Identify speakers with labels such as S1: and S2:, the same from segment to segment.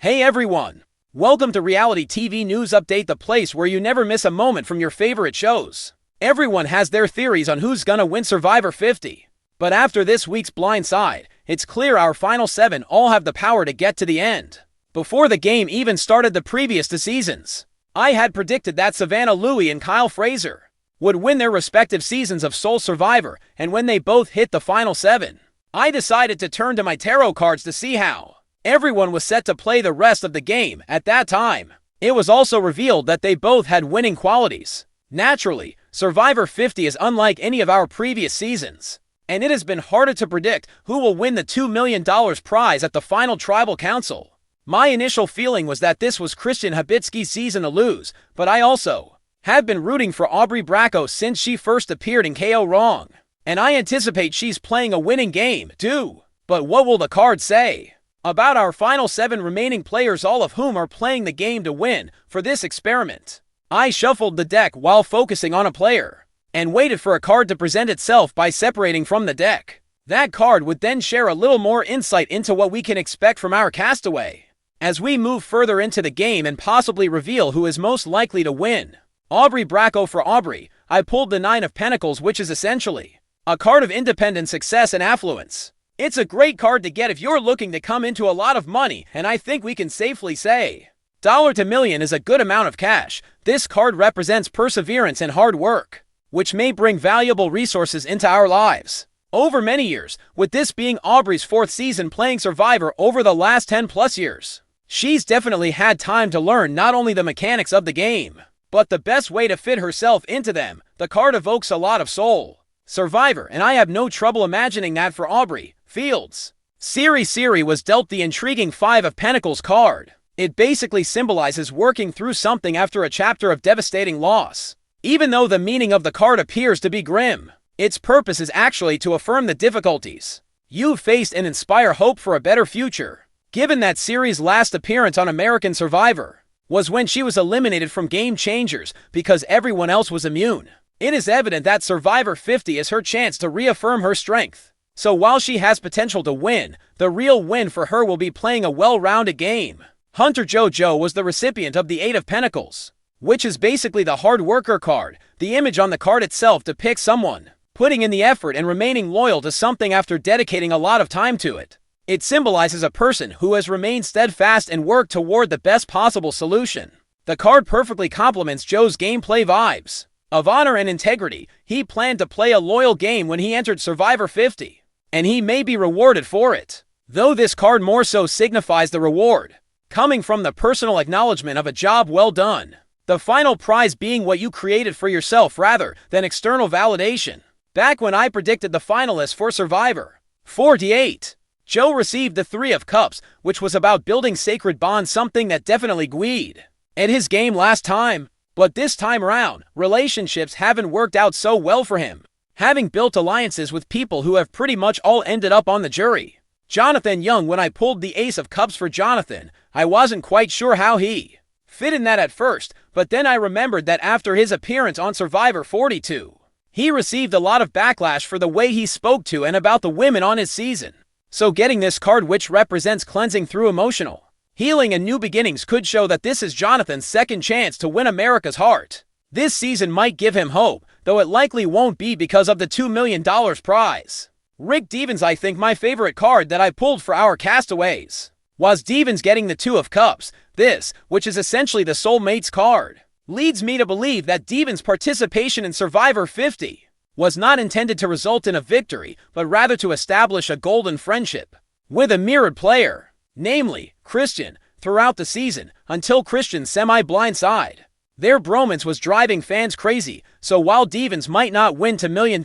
S1: Hey everyone! Welcome to Reality TV News Update, the place where you never miss a moment from your favorite shows. Everyone has their theories on who's gonna win Survivor 50. But after this week's Blind Side, it's clear our final 7 all have the power to get to the end. Before the game even started the previous 2 seasons, I had predicted that Savannah Louie and Kyle Fraser would win their respective seasons of Soul Survivor, and when they both hit the final 7, I decided to turn to my tarot cards to see how everyone was set to play the rest of the game. At that time, it was also revealed that they both had winning qualities. Naturally, Survivor 50 is unlike any of our previous seasons, and it has been harder to predict who will win the $2 million prize at the final Tribal Council. My initial feeling was that this was Christian Habitsky's season to lose, but I also have been rooting for Aubrey Bracco since she first appeared in KO Wrong, and I anticipate she's playing a winning game, too. But what will the cards say about our final 7 remaining players, all of whom are playing the game to win for this experiment? I shuffled the deck while focusing on a player, and waited for a card to present itself by separating from the deck. That card would then share a little more insight into what we can expect from our castaway as we move further into the game and possibly reveal who is most likely to win. Aubrey Bracco. For Aubrey, I pulled the 9 of Pentacles, which is essentially a card of independent success and affluence. It's a great card to get if you're looking to come into a lot of money, and I think we can safely say $1 to million is a good amount of cash. This card represents perseverance and hard work, which may bring valuable resources into our lives over many years, with this being Aubrey's 4th season playing Survivor over the last 10 plus years. She's definitely had time to learn not only the mechanics of the game, but the best way to fit herself into them. The card evokes a lot of Soul Survivor, and I have no trouble imagining that for Aubrey. Fields. Siri was dealt the intriguing 5 of Pentacles card. It basically symbolizes working through something after a chapter of devastating loss. Even though the meaning of the card appears to be grim, its purpose is actually to affirm the difficulties you've faced and inspire hope for a better future. Given that Siri's last appearance on American Survivor was when she was eliminated from Game Changers because everyone else was immune, it is evident that Survivor 50 is her chance to reaffirm her strength. So while she has potential to win, the real win for her will be playing a well-rounded game. Hunter JoJo was the recipient of the 8 of Pentacles, which is basically the hard worker card. The image on the card itself depicts someone putting in the effort and remaining loyal to something after dedicating a lot of time to it. It symbolizes a person who has remained steadfast and worked toward the best possible solution. The card perfectly complements Joe's gameplay vibes of honor and integrity. He planned to play a loyal game when he entered Survivor 50, and he may be rewarded for it, though this card more so signifies the reward coming from the personal acknowledgement of a job well done. The final prize being what you created for yourself rather than external validation. Back when I predicted the finalists for Survivor 48, Joe received the 3 of Cups, which was about building sacred bonds, something that definitely gweed at his game last time. But this time around, relationships haven't worked out so well for him, having built alliances with people who have pretty much all ended up on the jury. Jonathan Young. When I pulled the Ace of Cups for Jonathan, I wasn't quite sure how he fit in that at first, but then I remembered that after his appearance on Survivor 42, he received a lot of backlash for the way he spoke to and about the women on his season. So getting this card, which represents cleansing through emotional healing and new beginnings, could show that this is Jonathan's second chance to win America's heart. This season might give him hope, though it likely won't be because of the $2 million prize. Rick Devens. I think my favorite card that I pulled for our castaways was Devens getting the 2 of Cups. This, which is essentially the Soulmates card, leads me to believe that Devens' participation in Survivor 50 was not intended to result in a victory, but rather to establish a golden friendship with a mirrored player, namely Christian, throughout the season until Christian's semi-blind side. Their bromance was driving fans crazy, so while Devens might not win $2 million,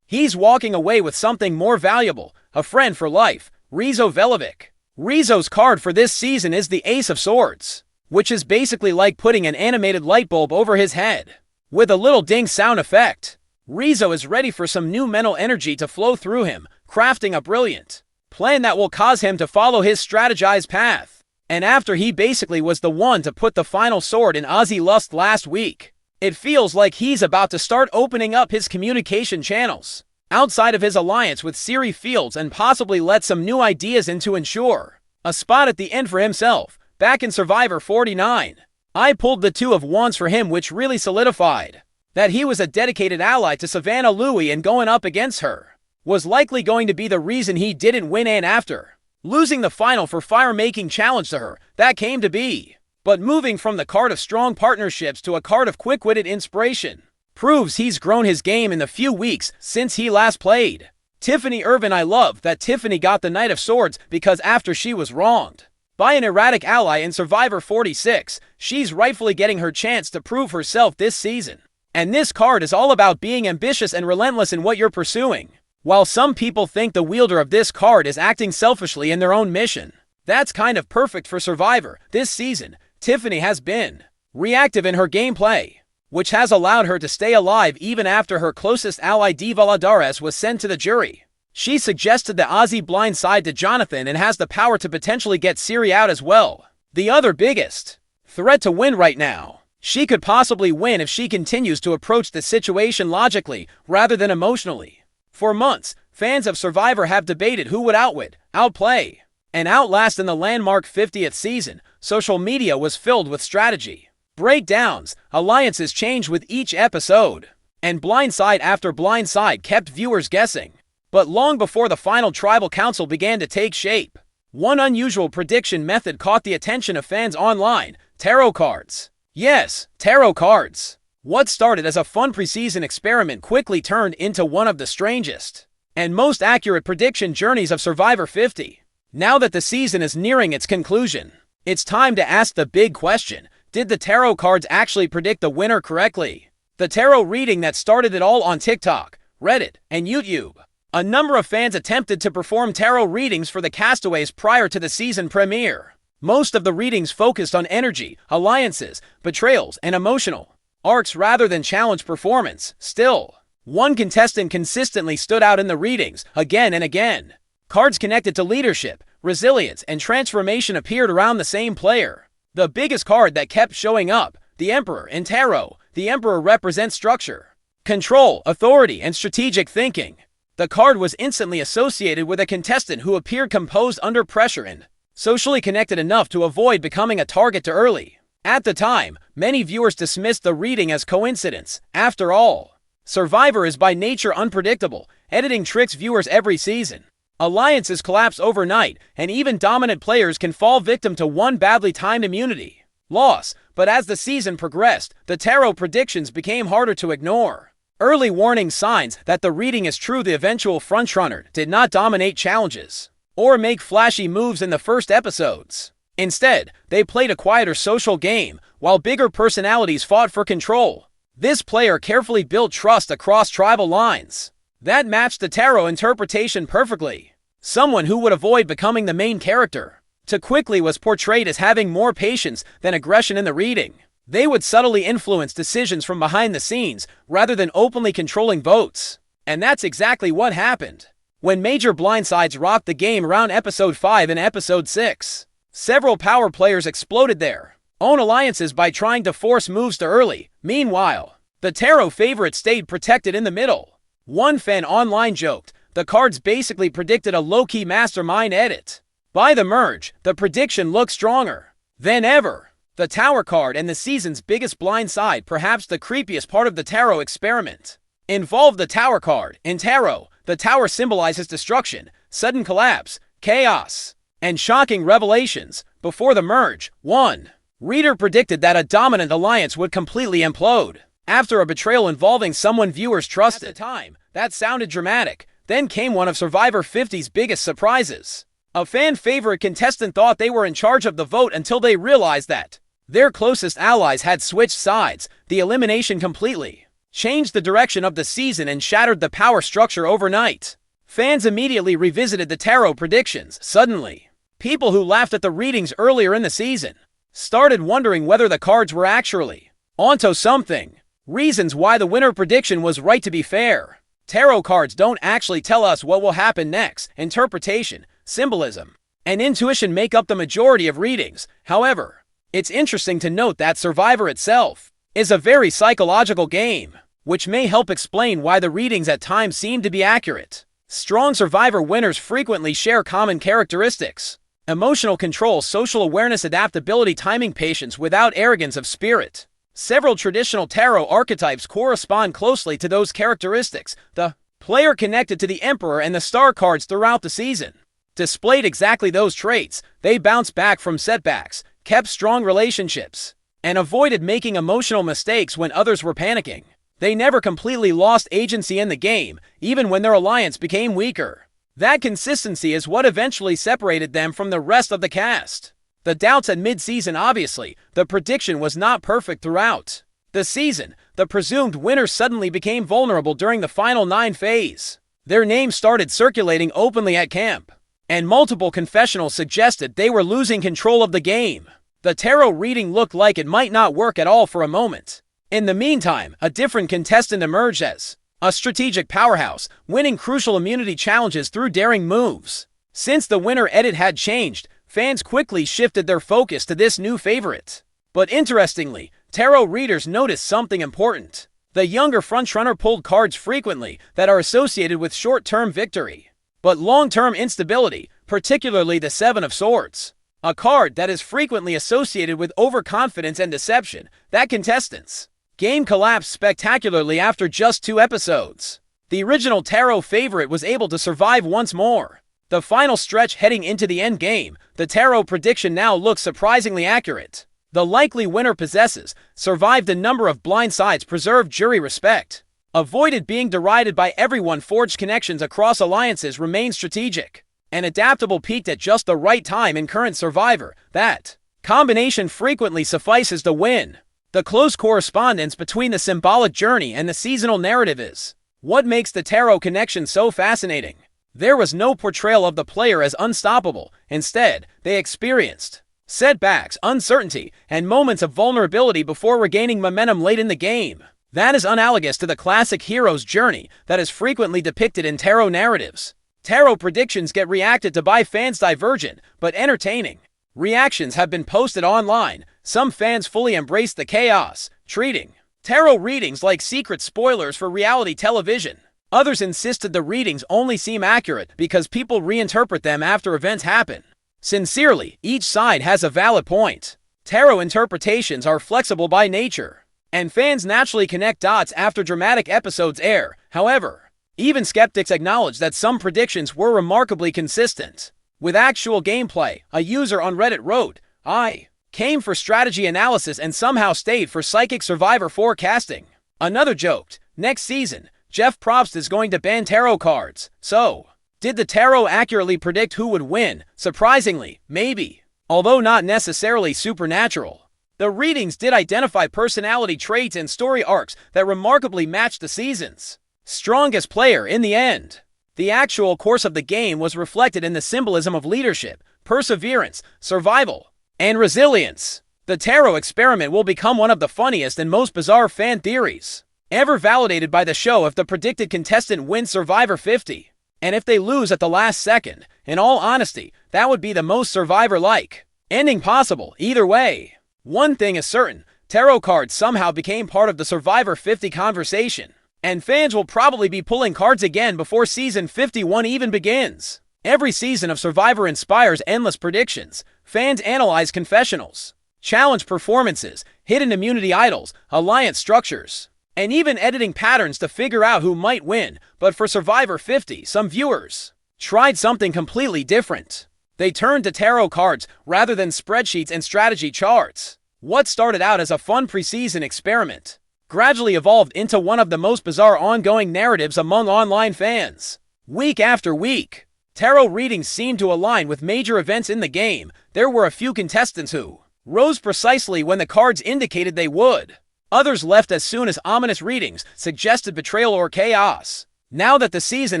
S1: he's walking away with something more valuable, a friend for life. Rizzo Velovic. Rizzo's card for this season is the Ace of Swords, which is basically like putting an animated light bulb over his head with a little ding sound effect. Rizzo is ready for some new mental energy to flow through him, crafting a brilliant plan that will cause him to follow his strategized path. And after he basically was the one to put the final sword in Ozzy Lust last week, it feels like he's about to start opening up his communication channels outside of his alliance with Siri Fields and possibly let some new ideas in to ensure A spot at the end for himself, back in Survivor 49. I pulled the Two of Wands for him, which really solidified that he was a dedicated ally to Savannah Louie, and going up against her was likely going to be the reason he didn't win, and after losing the final for fire-making challenge to her, that came to be. But moving from the card of strong partnerships to a card of quick-witted inspiration proves he's grown his game in the few weeks since he last played. Tiffany Irvin. I love that Tiffany got the Knight of Swords because after she was wronged by an erratic ally in Survivor 46, she's rightfully getting her chance to prove herself this season. And this card is all about being ambitious and relentless in what you're pursuing. While some people think the wielder of this card is acting selfishly in their own mission, that's kind of perfect for Survivor. This season, Tiffany has been reactive in her gameplay, which has allowed her to stay alive even after her closest ally Dee Valladares was sent to the jury. She suggested the Aussie blind side to Jonathan and has the power to potentially get Cirie out as well. The other biggest threat to win right now. She could possibly win if she continues to approach the situation logically rather than emotionally. For months, fans of Survivor have debated who would outwit, outplay, and outlast in the landmark 50th season. Social media was filled with strategy breakdowns, alliances changed with each episode, and blindside after blindside kept viewers guessing. But long before the final tribal council began to take shape, one unusual prediction method caught the attention of fans online: tarot cards. Yes, tarot cards. What started as a fun preseason experiment quickly turned into one of the strangest and most accurate prediction journeys of Survivor 50. Now that the season is nearing its conclusion, it's time to ask the big question: did the tarot cards actually predict the winner correctly? The tarot reading that started it all on TikTok, Reddit, and YouTube. A number of fans attempted to perform tarot readings for the castaways prior to the season premiere. Most of the readings focused on energy, alliances, betrayals, and emotional arcs rather than challenge performance. Still, one contestant consistently stood out in the readings again and again. Cards connected to leadership, resilience, and transformation appeared around the same player. The biggest card that kept showing up, the Emperor in tarot. The Emperor represents structure, control, authority, and strategic thinking. The card was instantly associated with a contestant who appeared composed under pressure and socially connected enough to avoid becoming a target too early. At the time, many viewers dismissed the reading as coincidence. After all, Survivor is by nature unpredictable. Editing tricks viewers every season. Alliances collapse overnight, and even dominant players can fall victim to one badly timed immunity loss. But as the season progressed, the tarot predictions became harder to ignore. Early warning signs that the reading is true. The eventual frontrunner did not dominate challenges or make flashy moves in the first episodes. Instead, they played a quieter social game, while bigger personalities fought for control. This player carefully built trust across tribal lines that matched the tarot interpretation perfectly. Someone who would avoid becoming the main character too quickly was portrayed as having more patience than aggression in the reading. They would subtly influence decisions from behind the scenes rather than openly controlling votes. And that's exactly what happened when major blindsides rocked the game around episode 5 and episode 6. Several power players exploded their own alliances by trying to force moves too early. Meanwhile, the tarot favorite stayed protected in the middle. One fan online joked, the cards basically predicted a low-key mastermind edit. By the merge, the prediction looked stronger than ever. The Tower card and the season's biggest blind side, perhaps the creepiest part of the tarot experiment, involved the Tower card. In tarot, the Tower symbolizes destruction, sudden collapse, chaos, and shocking revelations. Before the merge, one reader predicted that a dominant alliance would completely implode after a betrayal involving someone viewers trusted. At the time, that sounded dramatic. Then came one of Survivor 50's biggest surprises. A fan favorite contestant thought they were in charge of the vote until they realized that their closest allies had switched sides. The elimination completely changed the direction of the season and shattered the power structure overnight. Fans immediately revisited the tarot predictions. Suddenly, people who laughed at the readings earlier in the season started wondering whether the cards were actually onto something. Reasons why the winner prediction was right. To be fair, tarot cards don't actually tell us what will happen next. Interpretation, symbolism, and intuition make up the majority of readings. However, it's interesting to note that Survivor itself is a very psychological game, which may help explain why the readings at times seem to be accurate. Strong Survivor winners frequently share common characteristics. Emotional control, social awareness, adaptability, timing, patience without arrogance of spirit. Several traditional tarot archetypes correspond closely to those characteristics. The player connected to the Emperor and the Star cards throughout the season displayed exactly those traits. They bounced back from setbacks, kept strong relationships, and avoided making emotional mistakes when others were panicking. They never completely lost agency in the game, even when their alliance became weaker. That consistency is what eventually separated them from the rest of the cast. The doubts at mid-season. Obviously, the prediction was not perfect throughout the season. The presumed winners suddenly became vulnerable during the final 9 phase. Their names started circulating openly at camp, and multiple confessionals suggested they were losing control of the game. The tarot reading looked like it might not work at all for a moment. In the meantime, a different contestant emerged as a strategic powerhouse, winning crucial immunity challenges through daring moves. Since the winner edit had changed, fans quickly shifted their focus to this new favorite. But interestingly, tarot readers noticed something important. The younger frontrunner pulled cards frequently that are associated with short-term victory, but long-term instability, particularly the Seven of Swords, a card that is frequently associated with overconfidence and deception. That contestant's game collapsed spectacularly after just 2 episodes. The original tarot favorite was able to survive once more. The final stretch heading into the end game, the tarot prediction now looks surprisingly accurate. The likely winner possesses, survived a number of blindsides, preserved jury respect, avoided being derided by everyone, forged connections across alliances, remained strategic and adaptable, peaked at just the right time in current Survivor. That combination frequently suffices to win. The close correspondence between the symbolic journey and the seasonal narrative is what makes the tarot connection so fascinating. There was no portrayal of the player as unstoppable. Instead, they experienced setbacks, uncertainty, and moments of vulnerability before regaining momentum late in the game. That is analogous to the classic hero's journey that is frequently depicted in tarot narratives. Tarot predictions get reacted to by fans, divergent but entertaining reactions have been posted online. Some fans fully embraced the chaos, treating tarot readings like secret spoilers for reality television. Others insisted the readings only seem accurate because people reinterpret them after events happen. Sincerely, each side has a valid point. Tarot interpretations are flexible by nature, and fans naturally connect dots after dramatic episodes air. However, even skeptics acknowledge that some predictions were remarkably consistent with actual gameplay. A user on Reddit wrote, "I came for strategy analysis and somehow stayed for psychic Survivor forecasting." Another joked, "Next season, Jeff Probst is going to ban tarot cards." So, did the tarot accurately predict who would win? Surprisingly, maybe. Although not necessarily supernatural. The readings did identify personality traits and story arcs that remarkably matched the season's strongest player in the end. The actual course of the game was reflected in the symbolism of leadership, perseverance, survival, and resilience. The tarot experiment will become one of the funniest and most bizarre fan theories ever validated by the show if the predicted contestant wins Survivor 50. And if they lose at the last second. In all honesty, that would be the most Survivor-like ending possible. Either way, one thing is certain, tarot cards somehow became part of the Survivor 50 conversation, and fans will probably be pulling cards again before season 51 even begins. Every season of Survivor inspires endless predictions. Fans analyze confessionals, challenge performances, hidden immunity idols, alliance structures, and even editing patterns to figure out who might win. But for Survivor 50, some viewers tried something completely different. They turned to tarot cards rather than spreadsheets and strategy charts. What started out as a fun preseason experiment gradually evolved into one of the most bizarre ongoing narratives among online fans. Week after week, tarot readings seemed to align with major events in the game. There were a few contestants who rose precisely when the cards indicated they would. Others left as soon as ominous readings suggested betrayal or chaos. Now that the season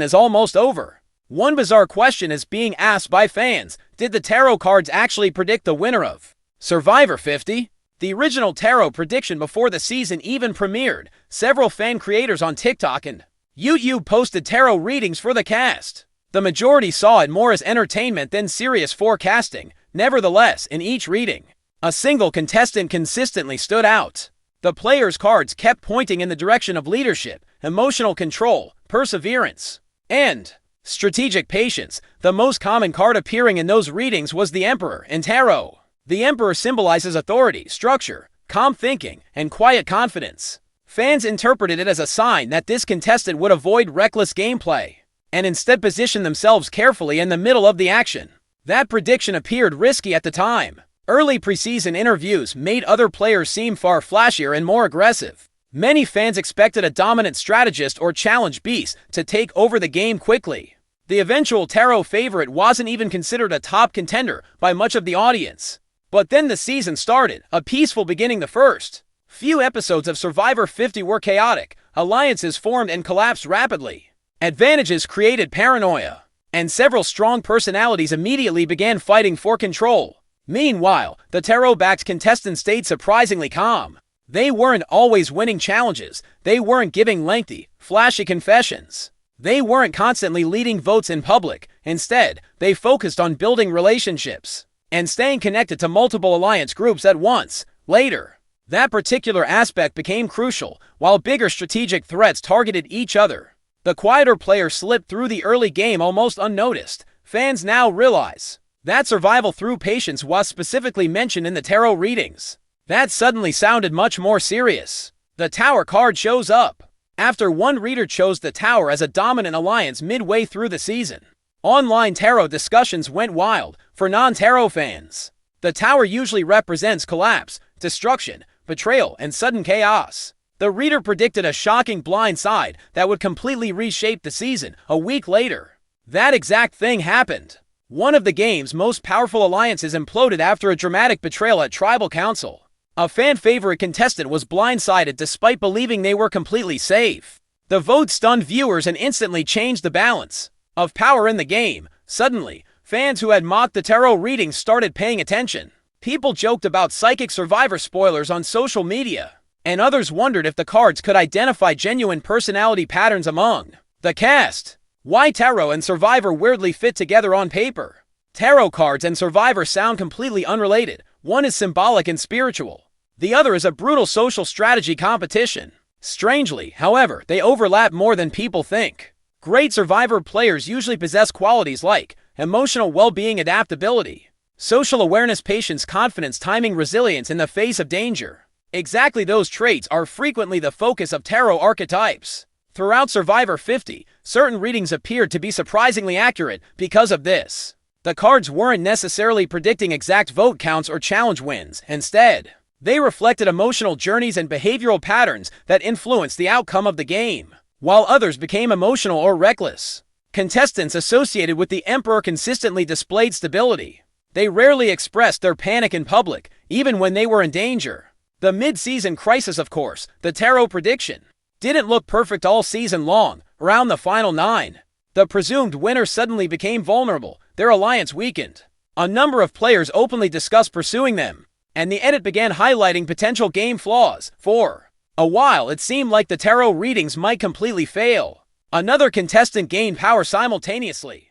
S1: is almost over, one bizarre question is being asked by fans. Did the tarot cards actually predict the winner of Survivor 50? The original tarot prediction before the season even premiered. Several fan creators on TikTok and YouTube posted tarot readings for the cast. The majority saw it more as entertainment than serious forecasting. Nevertheless, in each reading, a single contestant consistently stood out. The players' cards kept pointing in the direction of leadership, emotional control, perseverance, and Strategic patience. The most common card appearing in those readings was the Emperor in tarot. The Emperor symbolizes authority, structure, calm thinking, and quiet confidence. Fans interpreted it as a sign that this contestant would avoid reckless gameplay and instead position themselves carefully in the middle of the action. That prediction appeared risky at the time. Early preseason interviews made other players seem far flashier and more aggressive. Many fans expected a dominant strategist or challenge beast to take over the game quickly. The eventual tarot favorite wasn't even considered a top contender by much of the audience. But then the season started, a peaceful beginning the first. Few episodes of Survivor 50 were chaotic, alliances formed and collapsed rapidly. Advantages created paranoia, and several strong personalities immediately began fighting for control. Meanwhile, the tarot-backed contestants stayed surprisingly calm. They weren't always winning challenges, they weren't giving lengthy, flashy confessions. They weren't constantly leading votes in public. Instead, they focused on building relationships and staying connected to multiple alliance groups at once. Later, that particular aspect became crucial, while bigger strategic threats targeted each other. The quieter players slipped through the early game almost unnoticed. Fans now realize that survival through patience was specifically mentioned in the tarot readings. That suddenly sounded much more serious. The Tower card shows up after one reader chose the Tower as a dominant alliance midway through the season. Online tarot discussions went wild for non-tarot fans. The Tower usually represents collapse, destruction, betrayal, and sudden chaos. The reader predicted a shocking blind side that would completely reshape the season a week later. That exact thing happened. One of the game's most powerful alliances imploded after a dramatic betrayal at Tribal Council. A fan-favorite contestant was blindsided despite believing they were completely safe. The vote stunned viewers and instantly changed the balance of power in the game. Suddenly, fans who had mocked the tarot readings started paying attention. People joked about psychic Survivor spoilers on social media, and others wondered if the cards could identify genuine personality patterns among the cast. Why tarot and Survivor weirdly fit together on paper? Tarot cards and Survivor sound completely unrelated. One is symbolic and spiritual. The other is a brutal social strategy competition. Strangely, however, they overlap more than people think. Great Survivor players usually possess qualities like emotional well-being, adaptability, social awareness, patience, confidence, timing, resilience in the face of danger. Exactly those traits are frequently the focus of tarot archetypes. Throughout Survivor 50, certain readings appeared to be surprisingly accurate because of this. The cards weren't necessarily predicting exact vote counts or challenge wins. Instead, they reflected emotional journeys and behavioral patterns that influenced the outcome of the game, while others became emotional or reckless. Contestants associated with the Emperor consistently displayed stability. They rarely expressed their panic in public, even when they were in danger. The mid-season crisis, of course, the tarot prediction, didn't look perfect all season long. Around the final 9, the presumed winner suddenly became vulnerable. Their alliance weakened. A number of players openly discussed pursuing them, and the edit began highlighting potential game flaws. For a while, it seemed like the tarot readings might completely fail. Another contestant gained power simultaneously.